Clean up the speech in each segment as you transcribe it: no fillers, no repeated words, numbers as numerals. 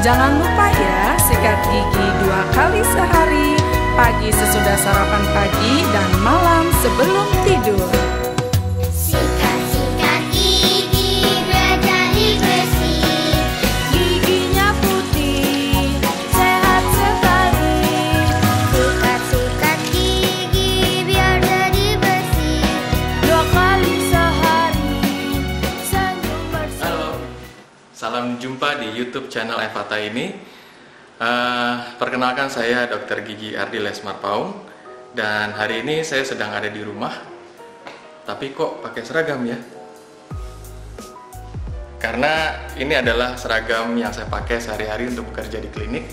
Jangan lupa ya, sikat gigi 2 kali sehari, pagi sesudah sarapan pagi dan malam sebelum tidur. Sikat gigi biar jadi bersih, Giginya putih, sehat sekali. sikat gigi biar jadi bersih. 2 kali sehari, senyum bersih. Halo, salam jumpa di YouTube channel Evata ini. Perkenalkan, saya Dr. Gigi Ardi Lesmar Paung, dan hari ini saya sedang ada di rumah. Tapi kok pakai seragam ya? Karena ini adalah seragam yang saya pakai sehari-hari untuk bekerja di klinik.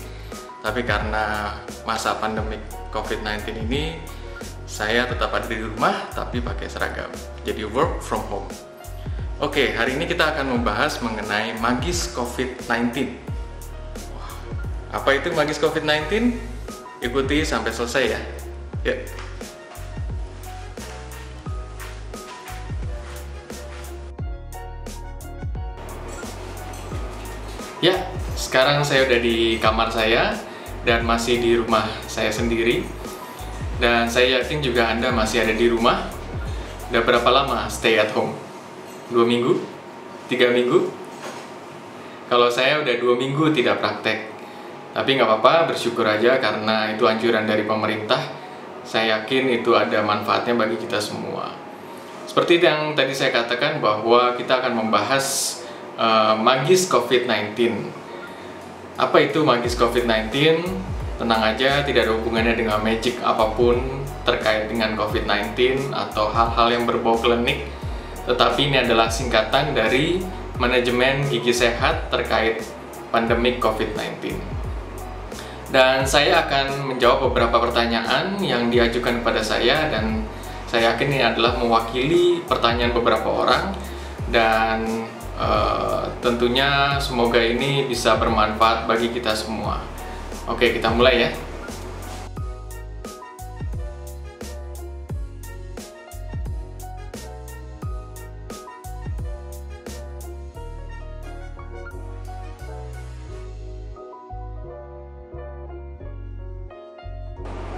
Tapi karena masa pandemi COVID-19 ini, saya tetap ada di rumah tapi pakai seragam. Jadi work from home. Oke, hari ini kita akan membahas mengenai magis COVID-19. Wah, apa itu magis COVID-19? Ikuti sampai selesai ya. Yuk. Ya, sekarang saya udah di kamar saya dan masih di rumah saya sendiri. Dan saya yakin juga Anda masih ada di rumah. Udah berapa lama stay at home? 2 minggu? 3 minggu? Kalau saya udah 2 minggu tidak praktek. Tapi nggak apa-apa, bersyukur aja karena itu anjuran dari pemerintah. Saya yakin itu ada manfaatnya bagi kita semua. Seperti yang tadi saya katakan bahwa kita akan membahas magis COVID-19. Apa itu magis COVID-19? Tenang aja, tidak ada hubungannya dengan magic apapun terkait dengan COVID-19 atau hal-hal yang berbau klinik. Tetapi ini adalah singkatan dari manajemen gigi sehat terkait pandemik COVID-19. Dan saya akan menjawab beberapa pertanyaan yang diajukan kepada saya, dan saya yakin ini adalah mewakili pertanyaan beberapa orang, dan tentunya semoga ini bisa bermanfaat bagi kita semua. Oke, kita mulai ya.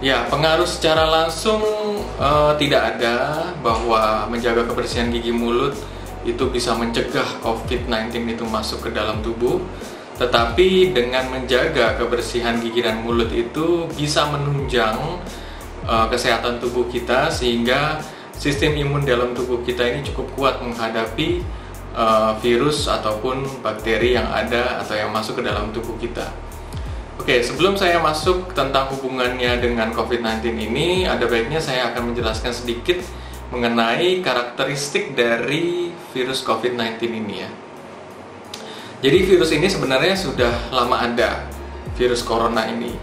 Ya, pengaruh secara langsung tidak ada bahwa menjaga kebersihan gigi mulut itu bisa mencegah COVID-19 itu masuk ke dalam tubuh. Tetapi dengan menjaga kebersihan gigi dan mulut itu bisa menunjang kesehatan tubuh kita, sehingga sistem imun dalam tubuh kita ini cukup kuat menghadapi virus ataupun bakteri yang ada atau yang masuk ke dalam tubuh kita. Oke, sebelum saya masuk tentang hubungannya dengan COVID-19 ini, ada baiknya saya akan menjelaskan sedikit mengenai karakteristik dari virus COVID-19 ini ya. Jadi virus ini sebenarnya sudah lama ada, virus corona ini.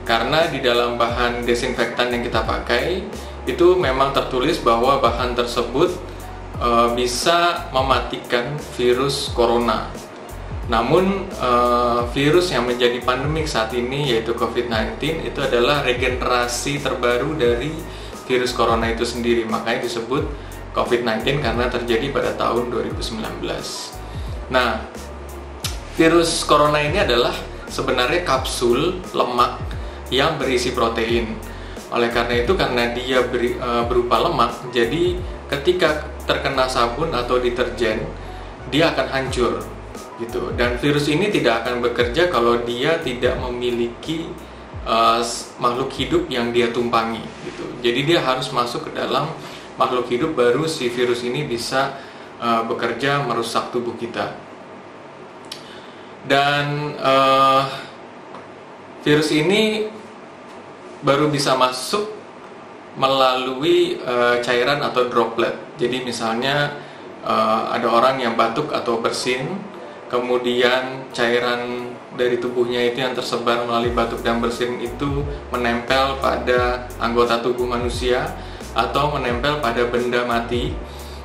Karena di dalam bahan desinfektan yang kita pakai, itu memang tertulis bahwa bahan tersebut bisa mematikan virus corona. Namun virus yang menjadi pandemik saat ini, yaitu COVID-19, itu adalah regenerasi terbaru dari virus corona itu sendiri. Makanya disebut COVID-19 karena terjadi pada tahun 2019. Nah, virus corona ini adalah sebenarnya kapsul lemak yang berisi protein. Oleh karena itu, karena dia berupa lemak, jadi ketika terkena sabun atau deterjen, dia akan hancur gitu. Dan virus ini tidak akan bekerja kalau dia tidak memiliki makhluk hidup yang dia tumpangi gitu. Jadi dia harus masuk ke dalam makhluk hidup, baru si virus ini bisa bekerja merusak tubuh kita. Dan virus ini baru bisa masuk melalui cairan atau droplet. Jadi misalnya ada orang yang batuk atau bersin, kemudian cairan dari tubuhnya itu yang tersebar melalui batuk dan bersin itu menempel pada anggota tubuh manusia atau menempel pada benda mati,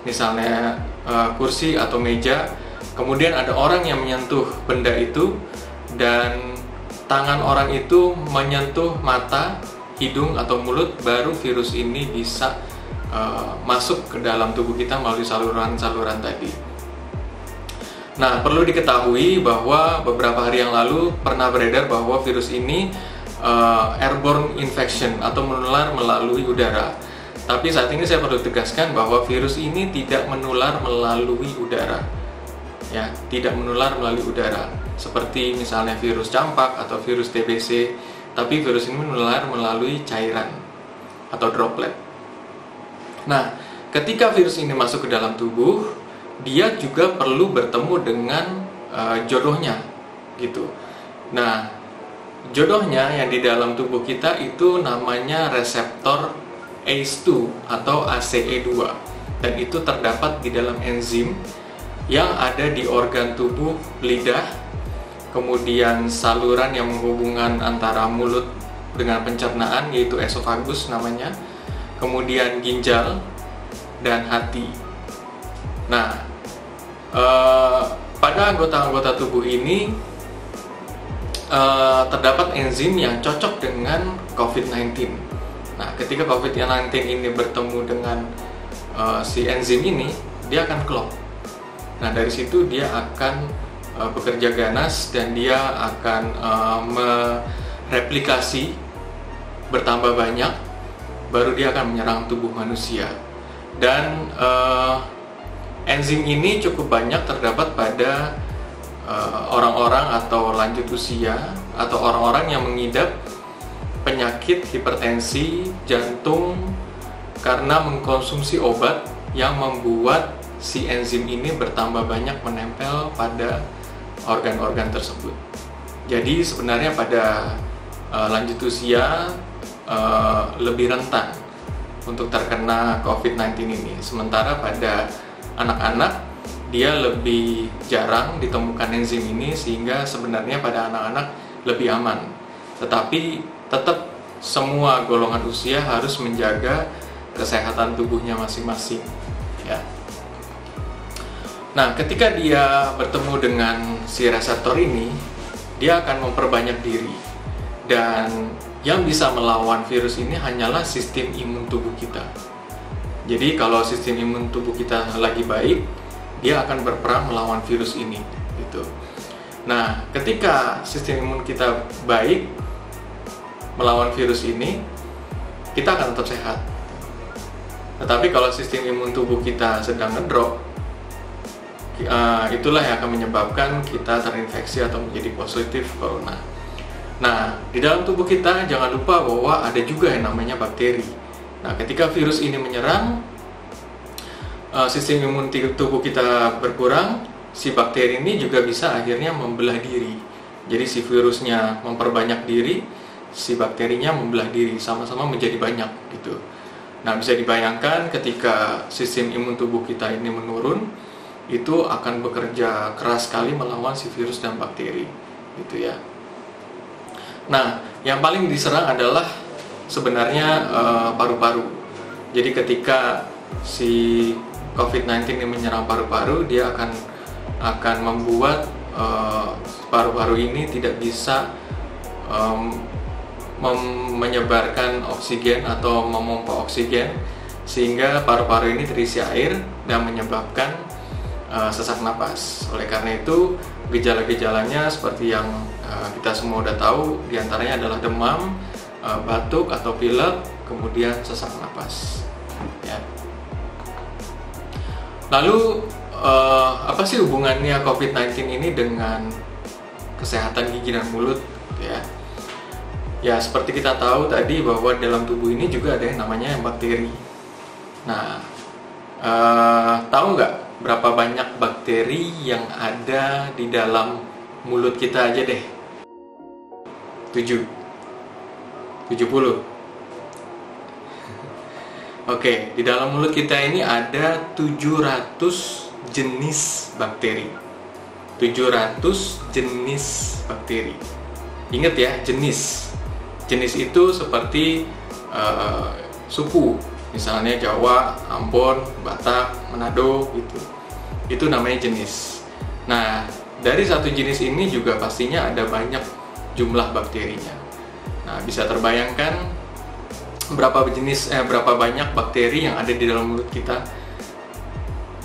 misalnya kursi atau meja. Kemudian ada orang yang menyentuh benda itu dan tangan orang itu menyentuh mata, hidung atau mulut, baru virus ini bisa masuk ke dalam tubuh kita melalui saluran-saluran tadi. Nah, perlu diketahui bahwa beberapa hari yang lalu pernah beredar bahwa virus ini airborne infection atau menular melalui udara. Tapi saat ini saya perlu tegaskan bahwa virus ini tidak menular melalui udara. Ya, tidak menular melalui udara. Seperti misalnya virus campak atau virus TBC, tapi virus ini menular melalui cairan atau droplet. Nah, ketika virus ini masuk ke dalam tubuh, dia juga perlu bertemu dengan jodohnya, gitu. Nah, jodohnya yang di dalam tubuh kita itu namanya reseptor ACE2 atau ACE2, dan itu terdapat di dalam enzim yang ada di organ tubuh lidah, kemudian saluran yang menghubungkan antara mulut dengan pencernaan yaitu esofagus namanya, kemudian ginjal dan hati. Nah, pada anggota-anggota tubuh ini terdapat enzim yang cocok dengan COVID-19. Nah, ketika COVID-19 ini bertemu dengan si enzim ini, dia akan klop. Nah, dari situ dia akan bekerja ganas dan dia akan mereplikasi bertambah banyak, baru dia akan menyerang tubuh manusia. Dan enzim ini cukup banyak terdapat pada orang-orang atau lanjut usia atau orang-orang yang mengidap penyakit hipertensi, jantung karena mengkonsumsi obat yang membuat si enzim ini bertambah banyak menempel pada organ-organ tersebut. Jadi sebenarnya pada lanjut usia lebih rentan untuk terkena COVID-19 ini. Sementara pada anak-anak dia lebih jarang ditemukan enzim ini, sehingga sebenarnya pada anak-anak lebih aman. Tetapi tetap semua golongan usia harus menjaga kesehatan tubuhnya masing-masing, ya. Nah, ketika dia bertemu dengan si reseptor ini, dia akan memperbanyak diri, dan yang bisa melawan virus ini hanyalah sistem imun tubuh kita. Jadi kalau sistem imun tubuh kita lagi baik, dia akan berperang melawan virus ini, gitu. Nah, ketika sistem imun kita baik melawan virus ini, kita akan tetap sehat. Tetapi kalau sistem imun tubuh kita sedang ngedrop, itulah yang akan menyebabkan kita terinfeksi atau menjadi positif corona. Nah, di dalam tubuh kita jangan lupa bahwa ada juga yang namanya bakteri. Nah, ketika virus ini menyerang, sistem imun tubuh kita berkurang, si bakteri ini juga bisa akhirnya membelah diri. Jadi si virusnya memperbanyak diri, si bakterinya membelah diri, sama-sama menjadi banyak, gitu. Nah, bisa dibayangkan ketika sistem imun tubuh kita ini menurun, itu akan bekerja keras sekali melawan si virus dan bakteri, gitu ya. Nah, yang paling diserang adalah sebenarnya paru-paru. Jadi ketika si COVID-19 ini menyerang paru-paru, dia akan membuat paru-paru ini tidak bisa menyebarkan oksigen atau memompa oksigen, sehingga paru-paru ini terisi air dan menyebabkan sesak napas. Oleh karena itu, gejala-gejalanya seperti yang kita semua udah tahu, diantaranya adalah demam, batuk atau pilek, kemudian sesak napas, ya. Lalu apa sih hubungannya COVID-19 ini dengan kesehatan gigi dan mulut, ya? Ya, seperti kita tahu tadi bahwa dalam tubuh ini juga ada yang namanya bakteri. Nah, tahu nggak berapa banyak bakteri yang ada di dalam mulut kita aja deh? 70. Oke, di dalam mulut kita ini ada 700 jenis bakteri. 700 jenis bakteri. Ingat ya, jenis. Jenis itu seperti suku, misalnya Jawa, Ambon, Batak, Manado, gitu. Itu namanya jenis. Nah, dari satu jenis ini juga pastinya ada banyak jumlah bakterinya. Nah, bisa terbayangkan berapa banyak bakteri yang ada di dalam mulut kita.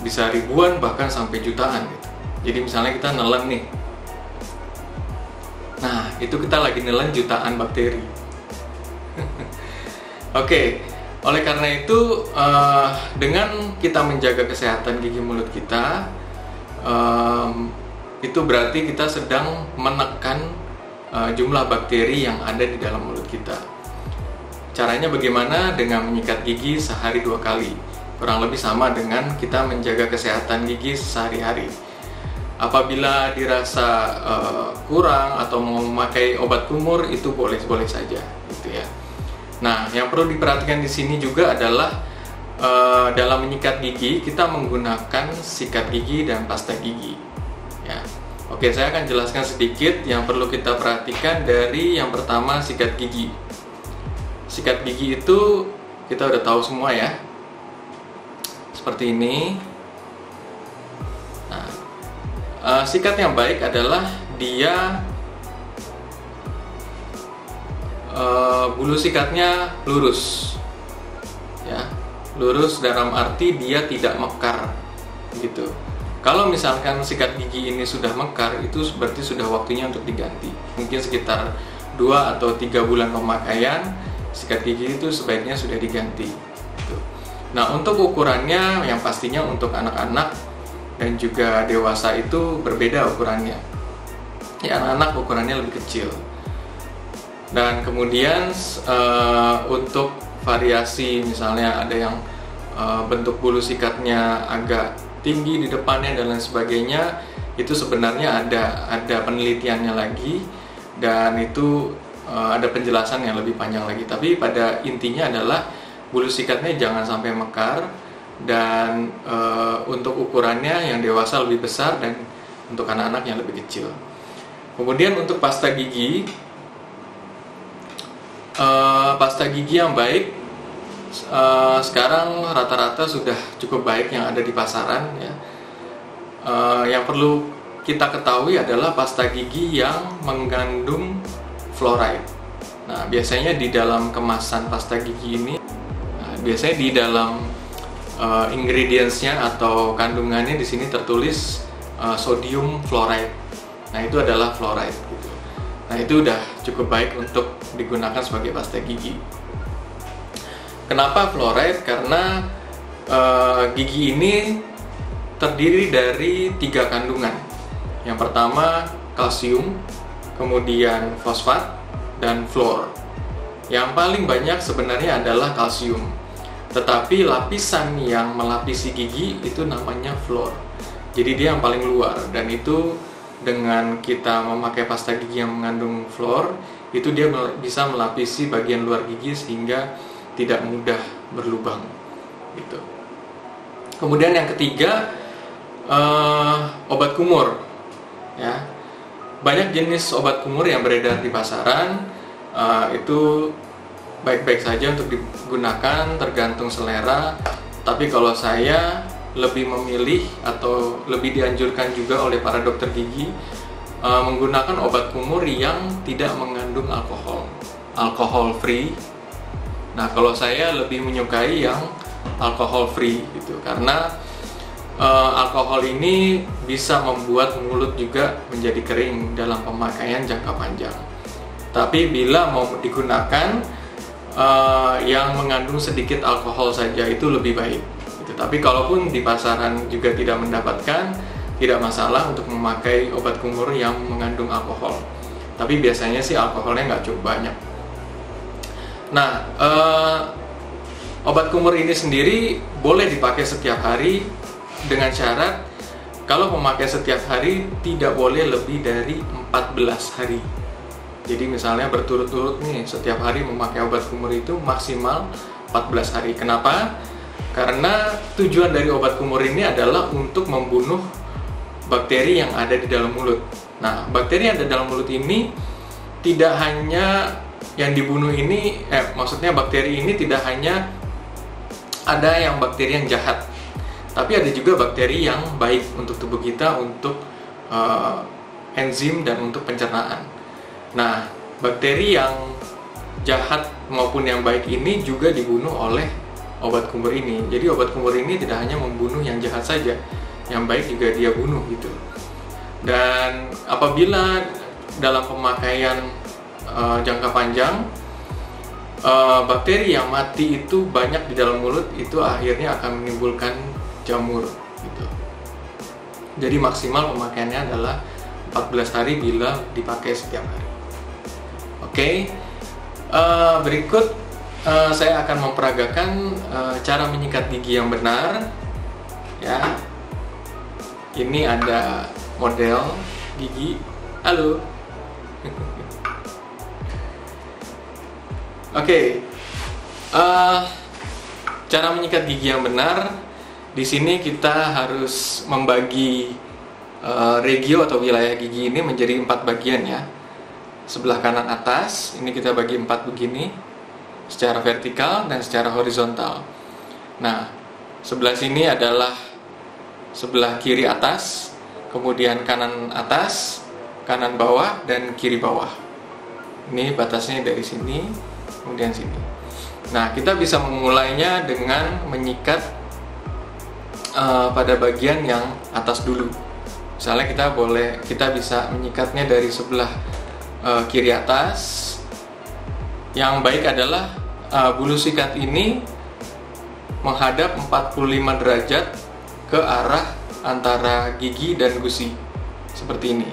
Bisa ribuan, bahkan sampai jutaan, gitu. Jadi misalnya kita nelen nih, nah itu kita lagi nelen jutaan bakteri. Oke, oleh karena itu dengan kita menjaga kesehatan gigi mulut kita, itu berarti kita sedang menekan jumlah bakteri yang ada di dalam mulut kita. Caranya bagaimana? Dengan menyikat gigi sehari 2 kali. Kurang lebih sama dengan kita menjaga kesehatan gigi sehari-hari. Apabila dirasa kurang atau mau memakai obat kumur, itu boleh-boleh saja, gitu ya. Nah, yang perlu diperhatikan di sini juga adalah dalam menyikat gigi kita menggunakan sikat gigi dan pasta gigi. Ya. Oke, saya akan jelaskan sedikit yang perlu kita perhatikan. Dari yang pertama, sikat gigi. Sikat gigi itu kita udah tahu semua ya, seperti ini. Nah, sikat yang baik adalah dia bulu sikatnya lurus, ya, lurus dalam arti dia tidak mekar, gitu. Kalau misalkan sikat gigi ini sudah mekar, itu berarti sudah waktunya untuk diganti. Mungkin sekitar 2 atau 3 bulan pemakaian, sikat gigi itu sebaiknya sudah diganti, gitu. Nah, untuk ukurannya yang pastinya untuk anak-anak dan juga dewasa itu berbeda ukurannya. Ya, anak-anak ukurannya lebih kecil. Dan kemudian untuk variasi, misalnya ada yang bentuk bulu sikatnya agak tinggi di depannya dan lain sebagainya, itu sebenarnya ada penelitiannya lagi, dan itu ada penjelasan yang lebih panjang lagi. Tapi pada intinya adalah bulu sikatnya jangan sampai mekar, dan untuk ukurannya yang dewasa lebih besar dan untuk anak-anak yang lebih kecil. Kemudian untuk pasta gigi, yang baik sekarang rata-rata sudah cukup baik yang ada di pasaran, ya. Yang perlu kita ketahui adalah pasta gigi yang mengandung fluoride. Nah, biasanya di dalam kemasan pasta gigi ini, biasanya di dalam ingredients-nya atau kandungannya di sini tertulis sodium fluoride. Nah, itu adalah fluoride, gitu. Nah, itu udah cukup baik untuk digunakan sebagai pasta gigi. Kenapa fluoride? Karena gigi ini terdiri dari 3 kandungan. Yang pertama kalsium, kemudian fosfat, dan fluor. Yang paling banyak sebenarnya adalah kalsium. Tetapi lapisan yang melapisi gigi itu namanya fluor. Jadi dia yang paling luar, dan itu dengan kita memakai pasta gigi yang mengandung fluor, itu dia bisa melapisi bagian luar gigi sehingga tidak mudah berlubang, gitu. Kemudian yang ketiga, obat kumur, ya. Banyak jenis obat kumur yang beredar di pasaran, itu baik-baik saja untuk digunakan, tergantung selera. Tapi kalau saya lebih memilih atau lebih dianjurkan juga oleh para dokter gigi menggunakan obat kumur yang tidak mengandung alkohol free. Nah, kalau saya lebih menyukai yang alkohol free, gitu, karena alkohol ini bisa membuat mulut juga menjadi kering dalam pemakaian jangka panjang. Tapi bila mau digunakan yang mengandung sedikit alkohol saja, itu lebih baik, gitu. Tapi kalaupun di pasaran juga tidak mendapatkan, tidak masalah untuk memakai obat kumur yang mengandung alkohol. Tapi biasanya sih alkoholnya nggak cukup banyak. Nah, obat kumur ini sendiri boleh dipakai setiap hari dengan syarat kalau memakai setiap hari tidak boleh lebih dari 14 hari. Jadi misalnya berturut-turut nih, setiap hari memakai obat kumur itu maksimal 14 hari. Kenapa? Karena tujuan dari obat kumur ini adalah untuk membunuh bakteri yang ada di dalam mulut. Nah, bakteri yang ada dalam mulut ini tidak hanya yang dibunuh ini, maksudnya bakteri ini tidak hanya ada yang bakteri yang jahat, tapi ada juga bakteri yang baik untuk tubuh kita, untuk enzim dan untuk pencernaan. Nah, bakteri yang jahat maupun yang baik ini juga dibunuh oleh obat kumur ini. Jadi obat kumur ini tidak hanya membunuh yang jahat saja, yang baik juga dia bunuh, gitu. Dan apabila dalam pemakaian jangka panjang, bakteri yang mati itu banyak di dalam mulut, itu akhirnya akan menimbulkan jamur gitu. Jadi maksimal pemakaiannya adalah 14 hari bila dipakai setiap hari. Oke, berikut saya akan memperagakan cara menyikat gigi yang benar. Ya, ini ada model gigi. Halo. Oke, cara menyikat gigi yang benar. Di sini kita harus membagi regio atau wilayah gigi ini menjadi 4 bagian ya. Sebelah kanan atas ini kita bagi 4 begini, secara vertikal dan secara horizontal. Nah, sebelah sini adalah sebelah kiri atas, kemudian kanan atas, kanan bawah, dan kiri bawah. Ini batasnya dari sini, kemudian sini. Nah, kita bisa memulainya dengan menyikat pada bagian yang atas dulu. Misalnya kita bisa menyikatnya dari sebelah kiri atas. Yang baik adalah bulu sikat ini menghadap 45 derajat ke arah antara gigi dan gusi, seperti ini.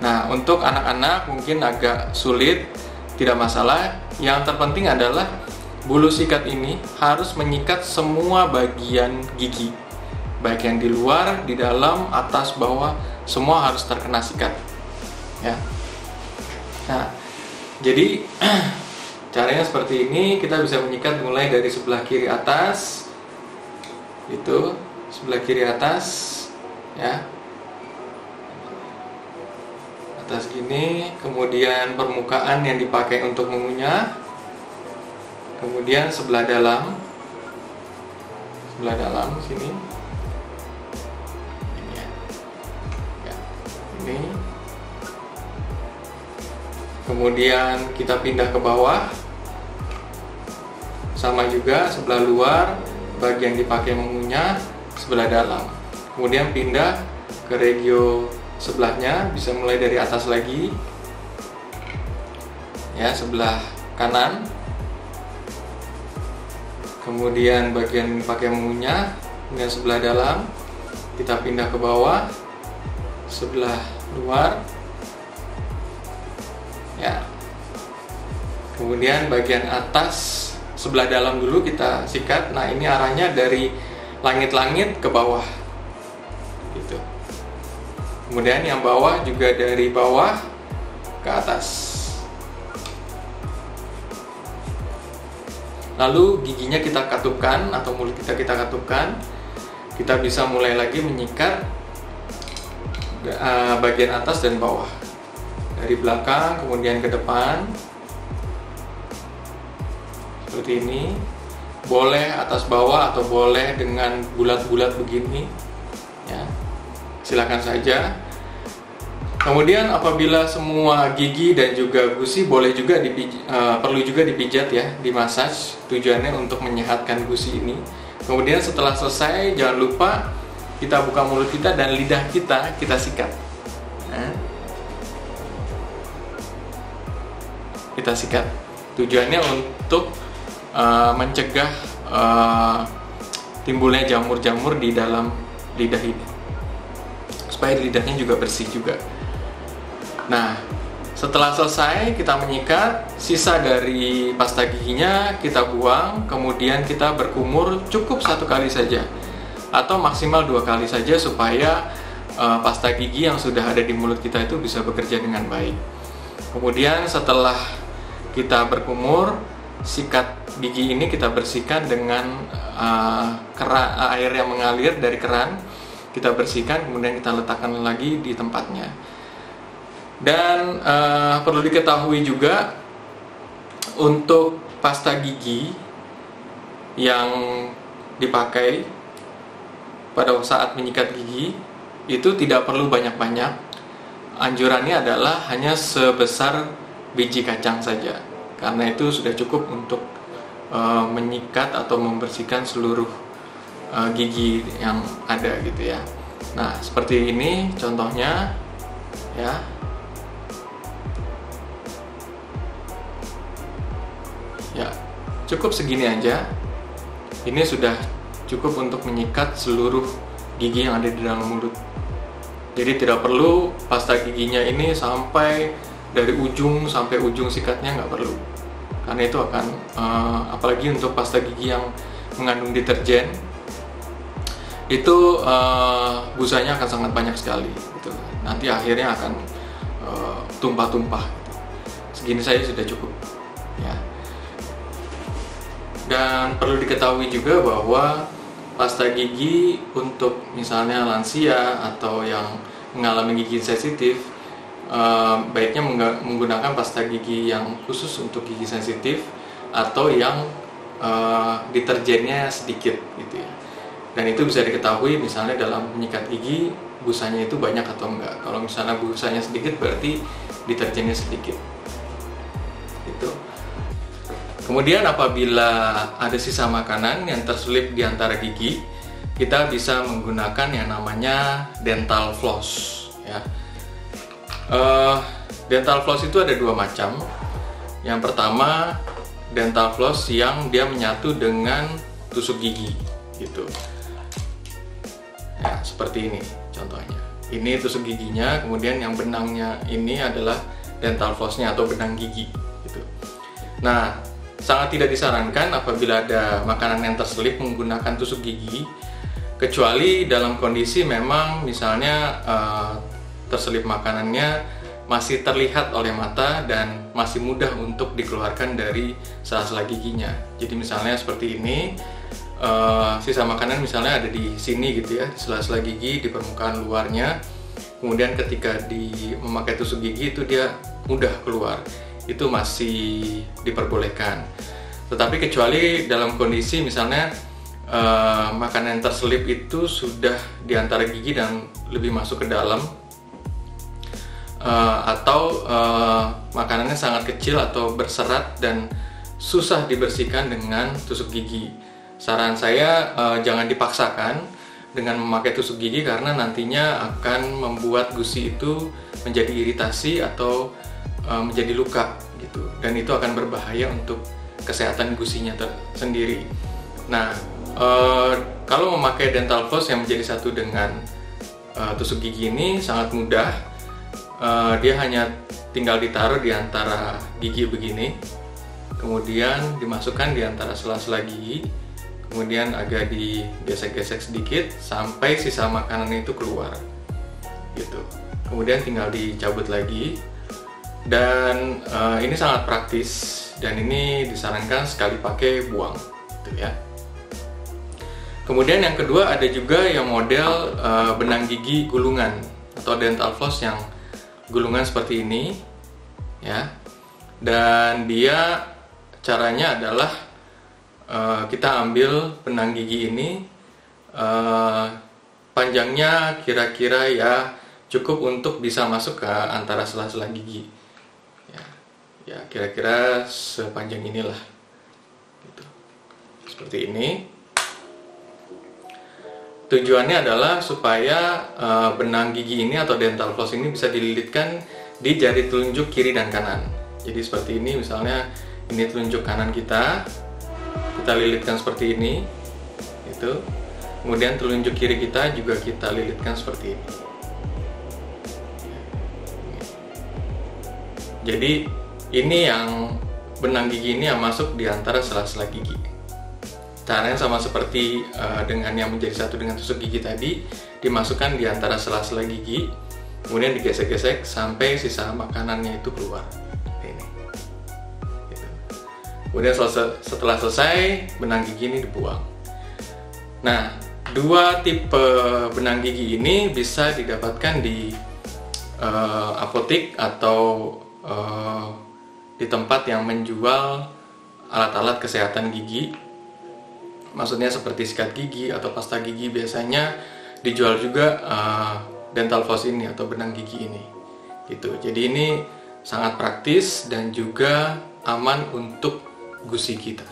Nah, untuk anak-anak mungkin agak sulit, tidak masalah. Yang terpenting adalah bulu sikat ini harus menyikat semua bagian gigi, baik yang di luar, di dalam, atas, bawah, semua harus terkena sikat ya. Nah, jadi caranya seperti ini. Kita bisa menyikat mulai dari sebelah kiri atas, itu sebelah kiri atas ya, atas gini, kemudian permukaan yang dipakai untuk mengunyah, kemudian sebelah dalam sini ini ya. Ini, kemudian kita pindah ke bawah, sama juga sebelah luar, bagian dipakai mengunyah, sebelah dalam, kemudian pindah ke regio sebelahnya, bisa mulai dari atas lagi ya, sebelah kanan, kemudian bagian dipakai mengunyah, kemudian sebelah dalam, kita pindah ke bawah, sebelah luar ya, kemudian bagian atas sebelah dalam dulu kita sikat. Nah, ini arahnya dari langit-langit ke bawah gitu. Kemudian yang bawah juga dari bawah ke atas. Lalu giginya kita katupkan atau mulut kita katupkan. Kita bisa mulai lagi menyikat bagian atas dan bawah, dari belakang kemudian ke depan, seperti ini. Boleh atas bawah atau boleh dengan bulat-bulat begini ya, silakan saja. Kemudian apabila semua gigi dan juga gusi boleh juga perlu juga dipijat ya, dimasaj, tujuannya untuk menyehatkan gusi ini. Kemudian setelah selesai, jangan lupa kita buka mulut kita dan lidah kita sikat. Kita sikat. Tujuannya untuk mencegah timbulnya jamur-jamur di dalam lidah ini, supaya lidahnya juga bersih juga. Nah, setelah selesai kita menyikat, sisa dari pasta giginya kita buang, kemudian kita berkumur cukup 1 kali saja atau maksimal 2 kali saja, supaya pasta gigi yang sudah ada di mulut kita itu bisa bekerja dengan baik. Kemudian setelah kita berkumur, sikat gigi ini kita bersihkan dengan air yang mengalir dari keran. Kita bersihkan, kemudian kita letakkan lagi di tempatnya. Dan perlu diketahui juga, untuk pasta gigi yang dipakai pada saat menyikat gigi itu tidak perlu banyak-banyak. Anjurannya adalah hanya sebesar biji kacang saja, karena itu sudah cukup untuk menyikat atau membersihkan seluruh gigi yang ada gitu ya. Nah, seperti ini contohnya ya. Ya, cukup segini aja. Ini sudah cukup untuk menyikat seluruh gigi yang ada di dalam mulut. Jadi tidak perlu pasta giginya ini sampai dari ujung sampai ujung sikatnya, nggak perlu. Karena itu akan, apalagi untuk pasta gigi yang mengandung deterjen, itu busanya akan sangat banyak sekali. Gitu. Nanti akhirnya akan tumpah-tumpah. Gitu. Segini saja sudah cukup. Ya. Dan perlu diketahui juga bahwa pasta gigi untuk misalnya lansia atau yang mengalami gigi sensitif, baiknya menggunakan pasta gigi yang khusus untuk gigi sensitif atau yang deterjennya sedikit gitu ya. Dan itu bisa diketahui misalnya dalam menyikat gigi busanya itu banyak atau enggak. Kalau misalnya busanya sedikit berarti deterjennya sedikit gitu. Kemudian apabila ada sisa makanan yang terselip di antara gigi, kita bisa menggunakan yang namanya dental floss ya. Dental floss itu ada dua macam. Yang pertama dental floss yang dia menyatu dengan tusuk gigi gitu. Ya, seperti ini contohnya. Ini tusuk giginya, kemudian yang benangnya ini adalah dental flossnya atau benang gigi gitu. Nah, sangat tidak disarankan apabila ada makanan yang terselip menggunakan tusuk gigi, kecuali dalam kondisi memang misalnya terselip makanannya masih terlihat oleh mata dan masih mudah untuk dikeluarkan dari sela-sela giginya. Jadi misalnya seperti ini, sisa makanan misalnya ada di sini gitu ya, di sela-sela gigi, di permukaan luarnya, kemudian ketika memakai tusuk gigi itu dia mudah keluar. Itu masih diperbolehkan. Tetapi kecuali dalam kondisi misalnya makanan yang terselip itu sudah di antara gigi dan lebih masuk ke dalam, atau makanannya sangat kecil atau berserat dan susah dibersihkan dengan tusuk gigi. Saran saya jangan dipaksakan dengan memakai tusuk gigi karena nantinya akan membuat gusi itu menjadi iritasi atau menjadi luka gitu, dan itu akan berbahaya untuk kesehatan gusinya sendiri. Nah, kalau memakai dental floss yang menjadi satu dengan tusuk gigi ini sangat mudah. Dia hanya tinggal ditaruh di antara gigi begini, kemudian dimasukkan di antara sela-sela gigi, kemudian agak digesek-gesek sedikit sampai sisa makanan itu keluar gitu. Kemudian tinggal dicabut lagi. Dan ini sangat praktis dan ini disarankan sekali pakai buang gitu ya. Kemudian yang kedua ada juga yang model benang gigi gulungan atau dental floss yang gulungan seperti ini ya. Dan dia caranya adalah kita ambil benang gigi ini, panjangnya kira-kira ya cukup untuk bisa masuk ke antara sela-sela gigi. Ya kira-kira sepanjang inilah gitu. Seperti ini. Tujuannya adalah supaya benang gigi ini atau dental floss ini bisa dililitkan di jari telunjuk kiri dan kanan. Jadi seperti ini, misalnya ini telunjuk kanan kita lilitkan seperti ini gitu. Kemudian telunjuk kiri kita juga kita lilitkan seperti ini. Jadi ini yang benang gigi ini yang masuk di antara sela-sela gigi. Caranya sama seperti dengan yang menjadi satu dengan tusuk gigi tadi, dimasukkan di antara sela-sela gigi, kemudian digesek-gesek sampai sisa makanannya itu keluar. Ini. Gitu. Kemudian setelah selesai, benang gigi ini dibuang. Nah, dua tipe benang gigi ini bisa didapatkan di apotik atau di tempat yang menjual alat-alat kesehatan gigi. Maksudnya seperti sikat gigi atau pasta gigi, biasanya dijual juga dental floss ini atau benang gigi ini gitu. Jadi ini sangat praktis dan juga aman untuk gusi kita.